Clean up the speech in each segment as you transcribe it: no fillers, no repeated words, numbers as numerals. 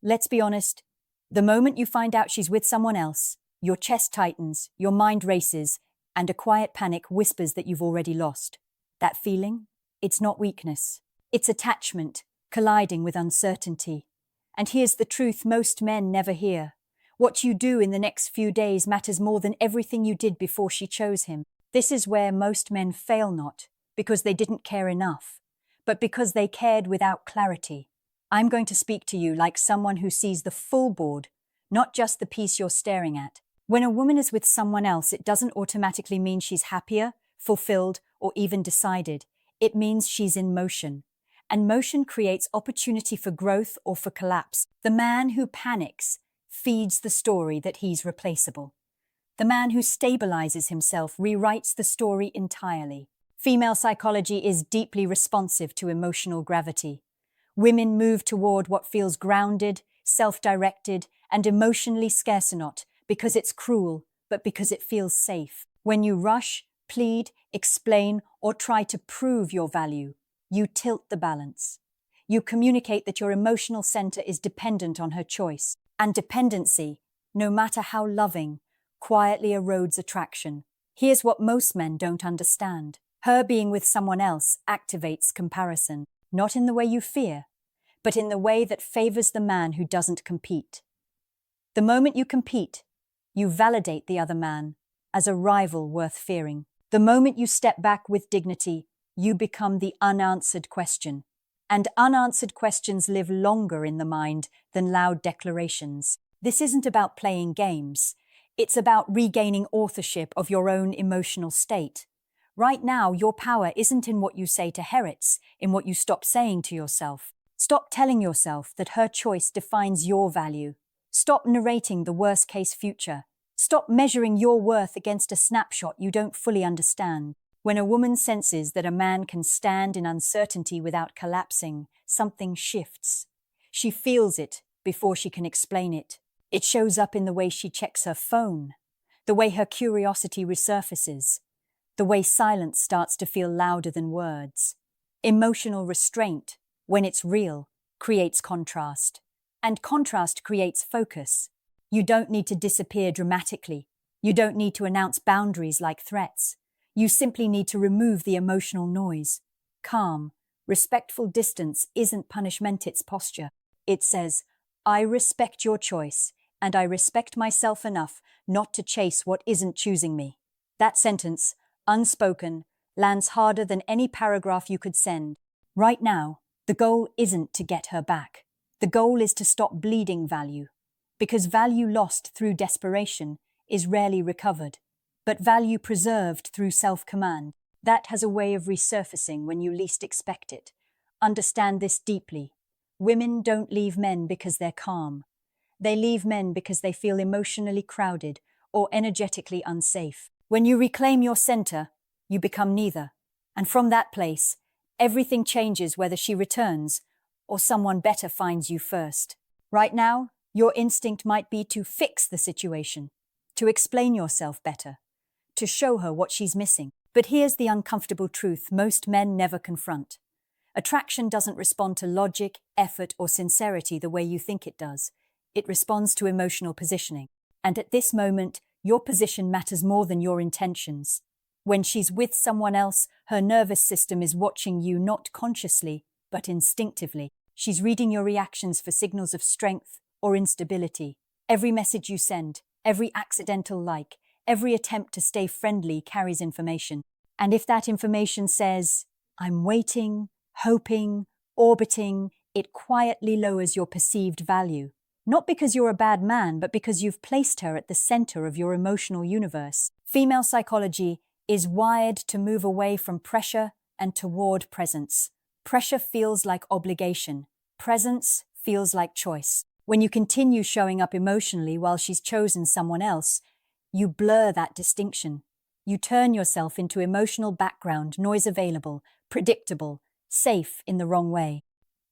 Let's be honest, the moment you find out she's with someone else, your chest tightens, your mind races, and a quiet panic whispers that you've already lost. That feeling? It's not weakness. It's attachment, colliding with uncertainty. And here's the truth most men never hear. What you do in the next few days matters more than everything you did before she chose him. This is where most men fail, not because they didn't care enough, but because they cared without clarity. I'm going to speak to you like someone who sees the full board, not just the piece you're staring at. When a woman is with someone else, it doesn't automatically mean she's happier, fulfilled, or even decided. It means she's in motion. And motion creates opportunity for growth or for collapse. The man who panics feeds the story that he's replaceable. The man who stabilizes himself rewrites the story entirely. Female psychology is deeply responsive to emotional gravity. Women move toward what feels grounded, self-directed, and emotionally scarce, not because it's cruel, but because it feels safe. When you rush, plead, explain, or try to prove your value, you tilt the balance. You communicate that your emotional center is dependent on her choice. And dependency, no matter how loving, quietly erodes attraction. Here's what most men don't understand. Her being with someone else activates comparison, not in the way you fear, but in the way that favors the man who doesn't compete. The moment you compete, you validate the other man as a rival worth fearing. The moment you step back with dignity, you become the unanswered question. And unanswered questions live longer in the mind than loud declarations. This isn't about playing games. It's about regaining authorship of your own emotional state. Right now, your power isn't in what you say to her, it's in what you stop saying to yourself. Stop telling yourself that her choice defines your value. Stop narrating the worst-case future. Stop measuring your worth against a snapshot you don't fully understand. When a woman senses that a man can stand in uncertainty without collapsing, something shifts. She feels it before she can explain it. It shows up in the way she checks her phone, the way her curiosity resurfaces, the way silence starts to feel louder than words. Emotional restraint, when it's real, creates contrast. And contrast creates focus. You don't need to disappear dramatically. You don't need to announce boundaries like threats. You simply need to remove the emotional noise. Calm, respectful distance isn't punishment, it's posture. It says, I respect your choice, and I respect myself enough not to chase what isn't choosing me. That sentence, unspoken, lands harder than any paragraph you could send. Right now, the goal isn't to get her back. The goal is to stop bleeding value. Because value lost through desperation is rarely recovered. But value preserved through self-command, that has a way of resurfacing when you least expect it. Understand this deeply. Women don't leave men because they're calm. They leave men because they feel emotionally crowded or energetically unsafe. When you reclaim your center, you become neither. And from that place, everything changes whether she returns or someone better finds you first. Right now, your instinct might be to fix the situation, to explain yourself better, to show her what she's missing. But here's the uncomfortable truth most men never confront. Attraction doesn't respond to logic, effort, or sincerity the way you think it does. It responds to emotional positioning. And at this moment, your position matters more than your intentions. When she's with someone else, her nervous system is watching you not consciously, but instinctively. She's reading your reactions for signals of strength or instability. Every message you send, every accidental like, every attempt to stay friendly carries information. And if that information says, I'm waiting, hoping, orbiting, it quietly lowers your perceived value. Not because you're a bad man, but because you've placed her at the center of your emotional universe. Female psychology is wired to move away from pressure and toward presence. Pressure feels like obligation. Presence feels like choice. When you continue showing up emotionally while she's chosen someone else, you blur that distinction. You turn yourself into emotional background, noise available, predictable, safe in the wrong way.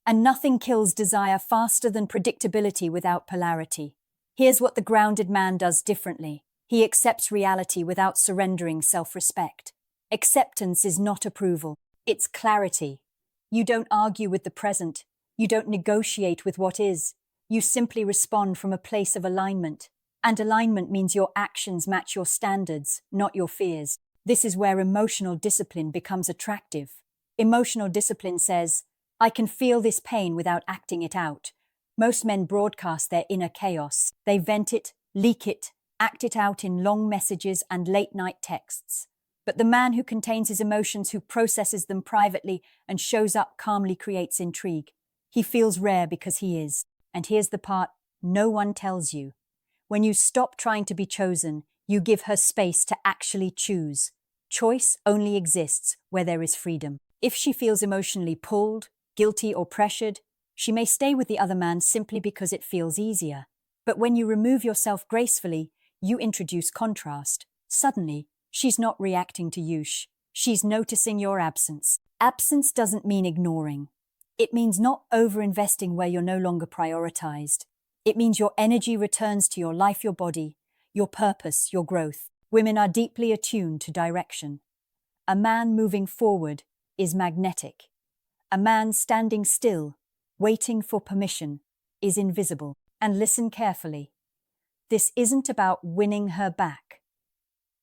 And nothing kills desire faster than predictability without polarity. Here's what the grounded man does differently. He accepts reality without surrendering self-respect. Acceptance is not approval, it's clarity. You don't argue with the present. You don't negotiate with what is. You simply respond from a place of alignment. And alignment means your actions match your standards, not your fears. This is where emotional discipline becomes attractive. Emotional discipline says, I can feel this pain without acting it out. Most men broadcast their inner chaos. They vent it, leak it, act it out in long messages and late-night texts. But the man who contains his emotions, who processes them privately and shows up calmly, creates intrigue. He feels rare because he is. And here's the part no one tells you. When you stop trying to be chosen, you give her space to actually choose. Choice only exists where there is freedom. If she feels emotionally pulled, guilty, or pressured, she may stay with the other man simply because it feels easier. But when you remove yourself gracefully, you introduce contrast. Suddenly, she's not reacting to you. She's noticing your absence. Absence doesn't mean ignoring. It means not over-investing where you're no longer prioritized. It means your energy returns to your life, your body, your purpose, your growth. Women are deeply attuned to direction. A man moving forward is magnetic. A man standing still, waiting for permission, is invisible. And listen carefully. This isn't about winning her back.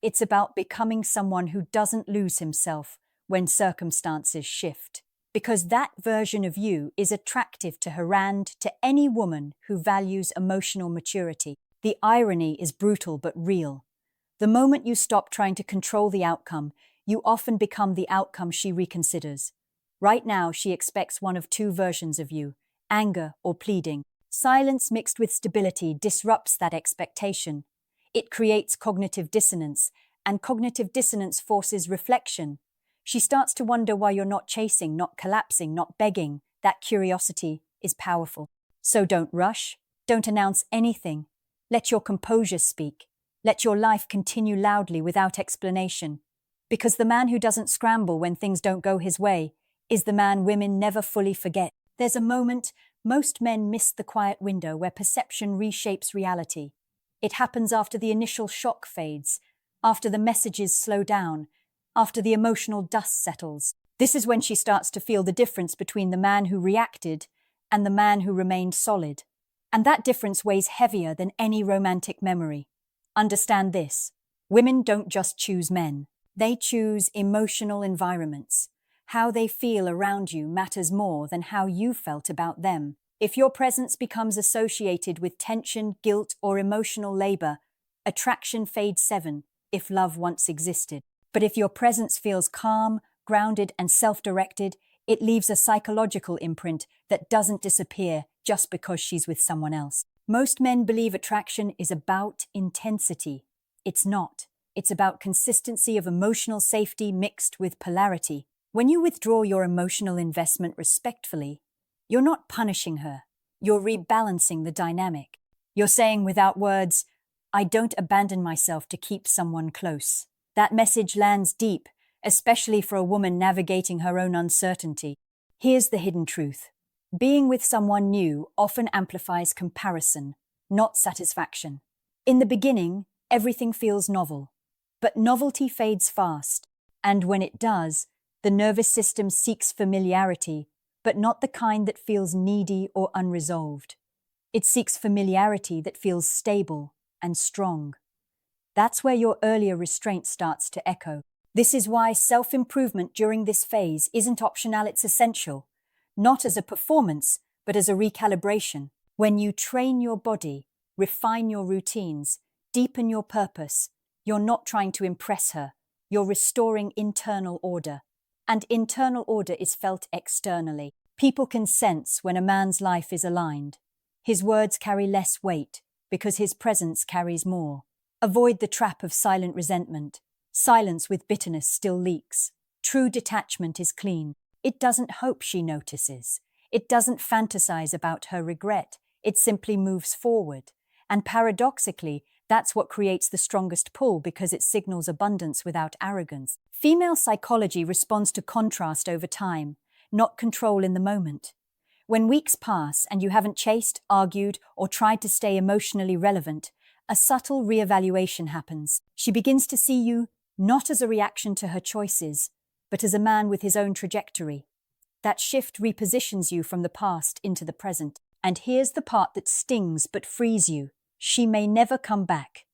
It's about becoming someone who doesn't lose himself when circumstances shift. Because that version of you is attractive to her and to any woman who values emotional maturity. The irony is brutal but real. The moment you stop trying to control the outcome, you often become the outcome she reconsiders. Right now, she expects one of two versions of you, anger or pleading. Silence mixed with stability disrupts that expectation. It creates cognitive dissonance, and cognitive dissonance forces reflection. She starts to wonder why you're not chasing, not collapsing, not begging. That curiosity is powerful. So don't rush. Don't announce anything. Let your composure speak. Let your life continue loudly without explanation. Because the man who doesn't scramble when things don't go his way is the man women never fully forget. There's a moment most men miss, the quiet window where perception reshapes reality. It happens after the initial shock fades, after the messages slow down, after the emotional dust settles. This is when she starts to feel the difference between the man who reacted and the man who remained solid. And that difference weighs heavier than any romantic memory. Understand this. Women don't just choose men. They choose emotional environments. How they feel around you matters more than how you felt about them. If your presence becomes associated with tension, guilt, or emotional labor, attraction fades. 7, if love once existed. But if your presence feels calm, grounded, and self-directed, it leaves a psychological imprint that doesn't disappear just because she's with someone else. Most men believe attraction is about intensity. It's not. It's about consistency of emotional safety mixed with polarity. When you withdraw your emotional investment respectfully, you're not punishing her. You're rebalancing the dynamic. You're saying without words, I don't abandon myself to keep someone close. That message lands deep, especially for a woman navigating her own uncertainty. Here's the hidden truth. Being with someone new often amplifies comparison, not satisfaction. In the beginning, everything feels novel. But novelty fades fast. And when it does, the nervous system seeks familiarity, but not the kind that feels needy or unresolved. It seeks familiarity that feels stable and strong. That's where your earlier restraint starts to echo. This is why self-improvement during this phase isn't optional, it's essential. Not as a performance, but as a recalibration. When you train your body, refine your routines, deepen your purpose, you're not trying to impress her. You're restoring internal order. And internal order is felt externally. People can sense when a man's life is aligned. His words carry less weight because his presence carries more. Avoid the trap of silent resentment. Silence with bitterness still leaks. True detachment is clean. It doesn't hope she notices. It doesn't fantasize about her regret. It simply moves forward. And paradoxically, that's what creates the strongest pull because it signals abundance without arrogance. Female psychology responds to contrast over time, not control in the moment. When weeks pass and you haven't chased, argued, or tried to stay emotionally relevant, a subtle reevaluation happens. She begins to see you not as a reaction to her choices, but as a man with his own trajectory. That shift repositions you from the past into the present. And here's the part that stings but frees you. She may never come back.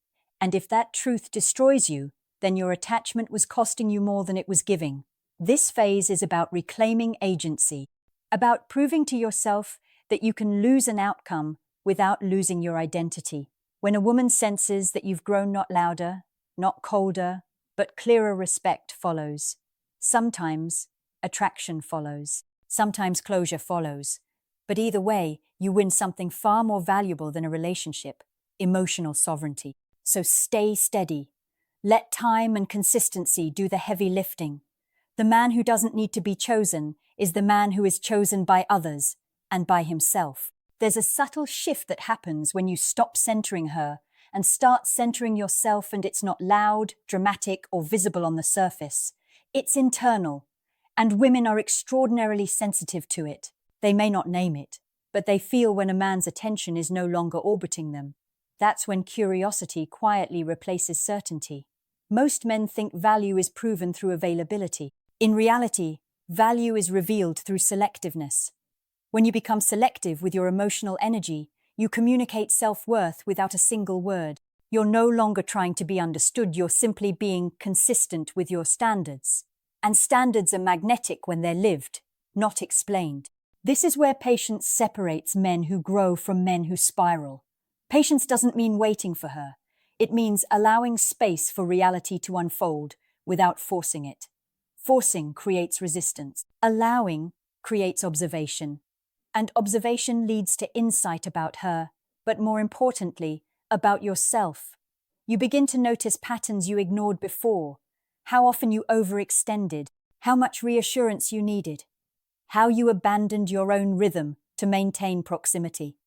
And if that truth destroys you, then your attachment was costing you more than it was giving. This phase is about reclaiming agency, about proving to yourself that you can lose an outcome without losing your identity. When a woman senses that you've grown not louder, not colder, but clearer, respect follows. Sometimes attraction follows. Sometimes closure follows. But either way, you win something far more valuable than a relationship: emotional sovereignty. So stay steady. Let time and consistency do the heavy lifting. The man who doesn't need to be chosen is the man who is chosen by others and by himself. There's a subtle shift that happens when you stop centering her and start centering yourself, and it's not loud, dramatic, or visible on the surface. It's internal, and women are extraordinarily sensitive to it. They may not name it, but they feel when a man's attention is no longer orbiting them. That's when curiosity quietly replaces certainty. Most men think value is proven through availability. In reality, value is revealed through selectiveness. When you become selective with your emotional energy, you communicate self-worth without a single word. You're no longer trying to be understood, you're simply being consistent with your standards. And standards are magnetic when they're lived, not explained. This is where patience separates men who grow from men who spiral. Patience doesn't mean waiting for her. It means allowing space for reality to unfold without forcing it. Forcing creates resistance. Allowing creates observation. And observation leads to insight about her, but more importantly, about yourself. You begin to notice patterns you ignored before, how often you overextended, how much reassurance you needed, how you abandoned your own rhythm to maintain proximity.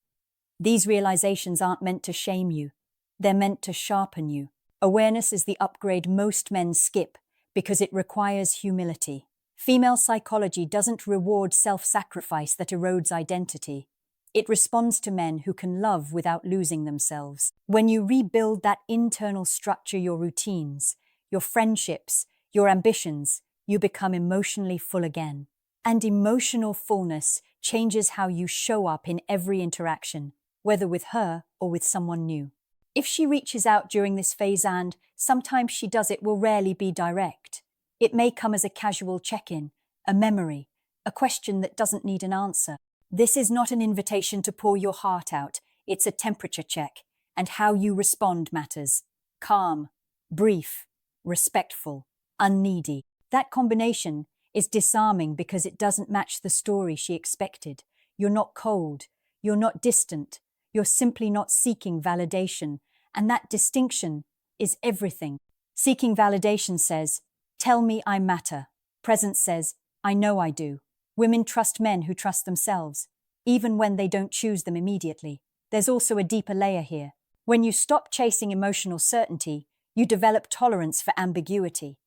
These realizations aren't meant to shame you. They're meant to sharpen you. Awareness is the upgrade most men skip because it requires humility. Female psychology doesn't reward self-sacrifice that erodes identity. It responds to men who can love without losing themselves. When you rebuild that internal structure, your routines, your friendships, your ambitions, you become emotionally full again. And emotional fullness changes how you show up in every interaction, whether with her or with someone new. If she reaches out during this phase, and sometimes she does, it will rarely be direct. It may come as a casual check-in, a memory, a question that doesn't need an answer. This is not an invitation to pour your heart out. It's a temperature check, and how you respond matters. Calm, brief, respectful, unneedy. That combination is disarming because it doesn't match the story she expected. You're not cold, you're not distant, you're simply not seeking validation, and that distinction is everything. Seeking validation says, "Tell me I matter." Presence says, "I know I do." Women trust men who trust themselves, even when they don't choose them immediately. There's also a deeper layer here. When you stop chasing emotional certainty, you develop tolerance for ambiguity.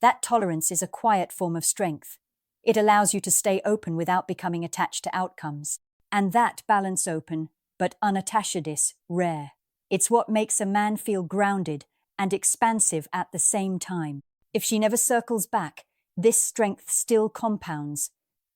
That tolerance is a quiet form of strength. It allows you to stay open without becoming attached to outcomes. And that balance, open but unattached, is rare. It's what makes a man feel grounded and expansive at the same time. If she never circles back, this strength still compounds.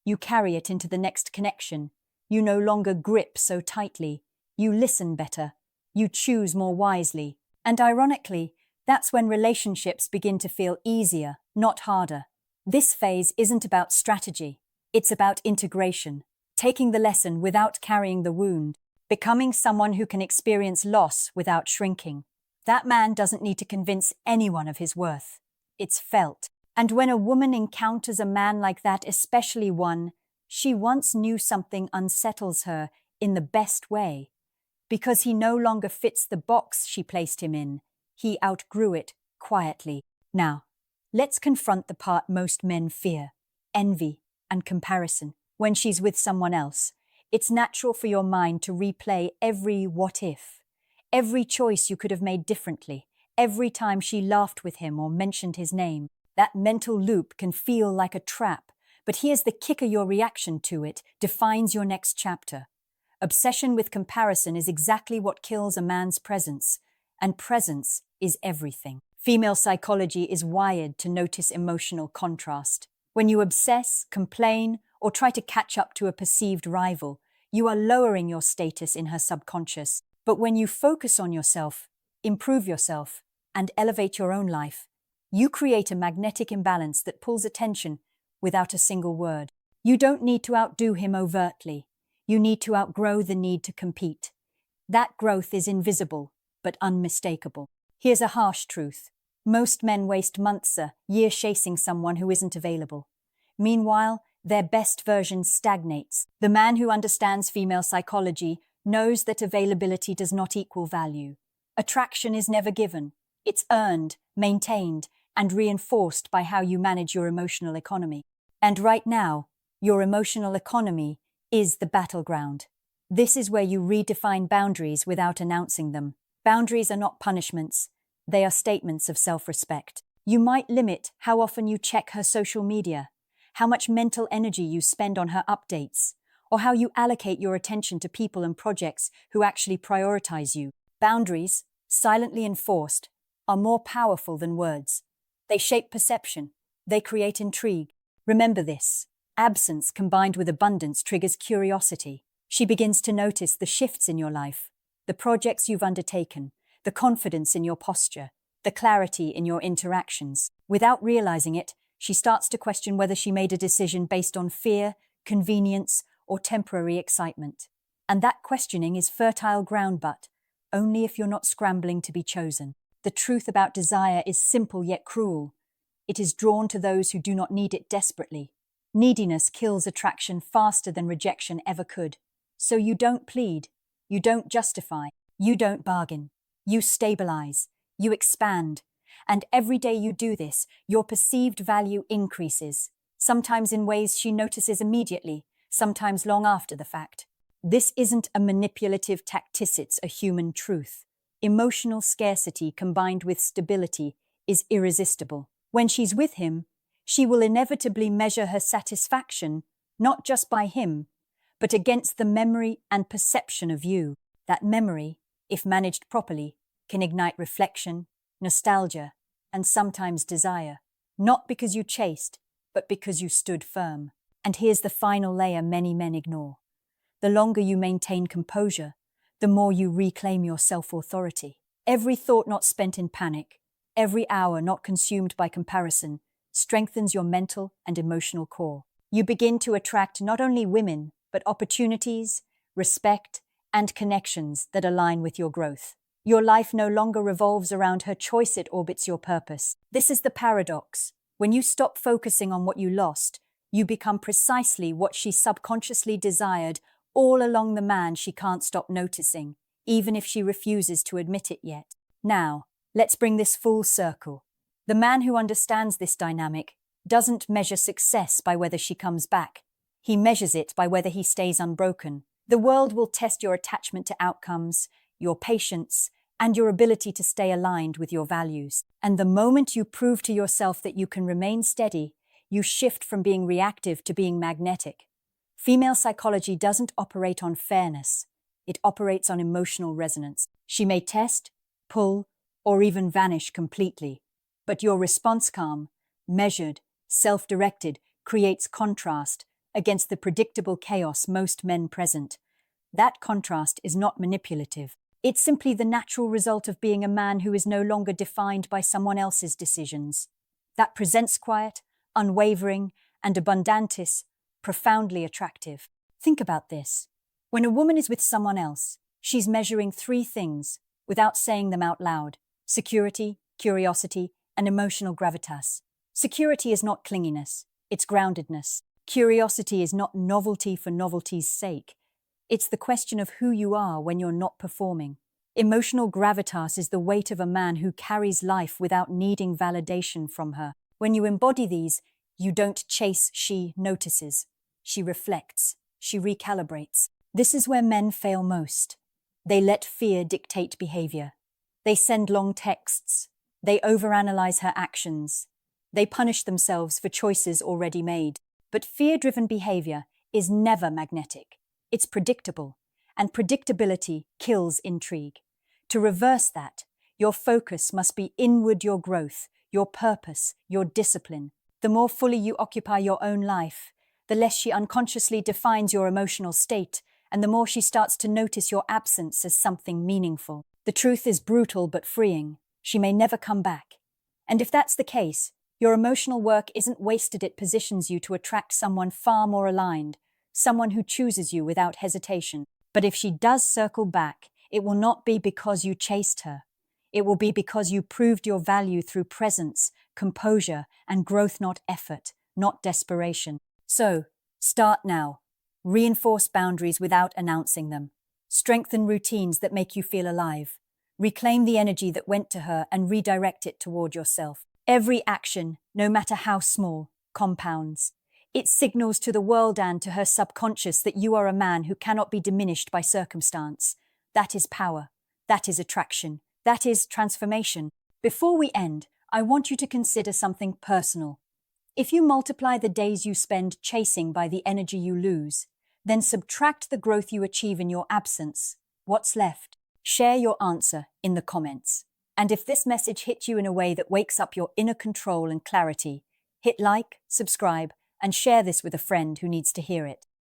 You carry it into the next connection. You no longer grip so tightly. You listen better. You choose more wisely. And ironically, that's when relationships begin to feel easier, not harder. This phase isn't about strategy. It's about integration. Taking the lesson without carrying the wound. Becoming someone who can experience loss without shrinking. That man doesn't need to convince anyone of his worth. It's felt. And when a woman encounters a man like that, especially one she once knew, something unsettles her in the best way. Because he no longer fits the box she placed him in. He outgrew it quietly. Now, let's confront the part most men fear: envy and comparison. When she's with someone else, it's natural for your mind to replay every what if, every choice you could have made differently, every time she laughed with him or mentioned his name. That mental loop can feel like a trap, but here's the kicker: your reaction to it defines your next chapter. Obsession with comparison is exactly what kills a man's presence, and presence is everything. Female psychology is wired to notice emotional contrast. When you obsess, complain, or try to catch up to a perceived rival, You are lowering your status in her subconscious. But when you focus on yourself, improve yourself, and elevate your own life, you create a magnetic imbalance that pulls attention without a single word. You don't need to outdo him overtly. You need to outgrow the need to compete. That growth is invisible, but unmistakable. Here's a harsh truth. Most men waste months, years chasing someone who isn't available. Meanwhile, their best version stagnates. The man who understands female psychology knows that availability does not equal value. Attraction is never given. It's earned, maintained, and reinforced by how you manage your emotional economy. And right now, your emotional economy is the battleground. This is where you redefine boundaries without announcing them. Boundaries are not punishments. They are statements of self-respect. You might limit how often you check her social media, how much mental energy you spend on her updates, or how you allocate your attention to people and projects who actually prioritize you. Boundaries, silently enforced, are more powerful than words. They shape perception. They create intrigue. Remember this. Absence combined with abundance triggers curiosity. She begins to notice the shifts in your life, the projects you've undertaken, the confidence in your posture, the clarity in your interactions. Without realizing it, she starts to question whether she made a decision based on fear, convenience, or temporary excitement. And that questioning is fertile ground, but only if you're not scrambling to be chosen. The truth about desire is simple yet cruel. It is drawn to those who do not need it desperately. Neediness kills attraction faster than rejection ever could. So you don't plead, you don't justify, you don't bargain. You stabilize, you expand. And every day you do this, your perceived value increases, sometimes in ways she notices immediately, sometimes long after the fact. This isn't a manipulative tactic, it's a human truth. Emotional scarcity combined with stability is irresistible. When she's with him, she will inevitably measure her satisfaction not just by him, but against the memory and perception of you. That memory, if managed properly, can ignite reflection, nostalgia, and sometimes desire. Not because you chased, but because you stood firm. And here's the final layer many men ignore. The longer you maintain composure, the more you reclaim your self-authority. Every thought not spent in panic, every hour not consumed by comparison, strengthens your mental and emotional core. You begin to attract not only women, but opportunities, respect, and connections that align with your growth. Your life no longer revolves around her choice, it orbits your purpose. This is the paradox. When you stop focusing on what you lost, you become precisely what she subconsciously desired all along, the man she can't stop noticing, even if she refuses to admit it yet. Now, let's bring this full circle. The man who understands this dynamic doesn't measure success by whether she comes back. He measures it by whether he stays unbroken. The world will test your attachment to outcomes, your patience, and your ability to stay aligned with your values. And the moment you prove to yourself that you can remain steady, you shift from being reactive to being magnetic. Female psychology doesn't operate on fairness. It operates on emotional resonance. She may test, pull, or even vanish completely. But your response, calm, measured, self-directed, creates contrast against the predictable chaos most men present. That contrast is not manipulative. It's simply the natural result of being a man who is no longer defined by someone else's decisions. That presents quiet, unwavering, and abundantis, profoundly attractive. Think about this. When a woman is with someone else, she's measuring three things without saying them out loud: security, curiosity, and emotional gravitas. Security is not clinginess, it's groundedness. Curiosity is not novelty for novelty's sake. It's the question of who you are when you're not performing. Emotional gravitas is the weight of a man who carries life without needing validation from her. When you embody these, you don't chase, she notices. She reflects. She recalibrates. This is where men fail most. They let fear dictate behavior. They send long texts. They overanalyze her actions. They punish themselves for choices already made. But fear-driven behavior is never magnetic. It's predictable, and predictability kills intrigue. To reverse that, your focus must be inward: your growth, your purpose, your discipline. The more fully you occupy your own life, the less she unconsciously defines your emotional state, and the more she starts to notice your absence as something meaningful. The truth is brutal but freeing. She may never come back. And if that's the case, your emotional work isn't wasted. It positions you to attract someone far more aligned, someone who chooses you without hesitation. But if she does circle back, it will not be because you chased her. It will be because you proved your value through presence, composure, and growth, not effort, not desperation. So, start now. Reinforce boundaries without announcing them. Strengthen routines that make you feel alive. Reclaim the energy that went to her and redirect it toward yourself. Every action, no matter how small, compounds. It signals to the world and to her subconscious that you are a man who cannot be diminished by circumstance. That is power. That is attraction. That is transformation. Before we end, I want you to consider something personal. If you multiply the days you spend chasing by the energy you lose, then subtract the growth you achieve in your absence, what's left? Share your answer in the comments. And if this message hit you in a way that wakes up your inner control and clarity, hit like, subscribe, and share this with a friend who needs to hear it.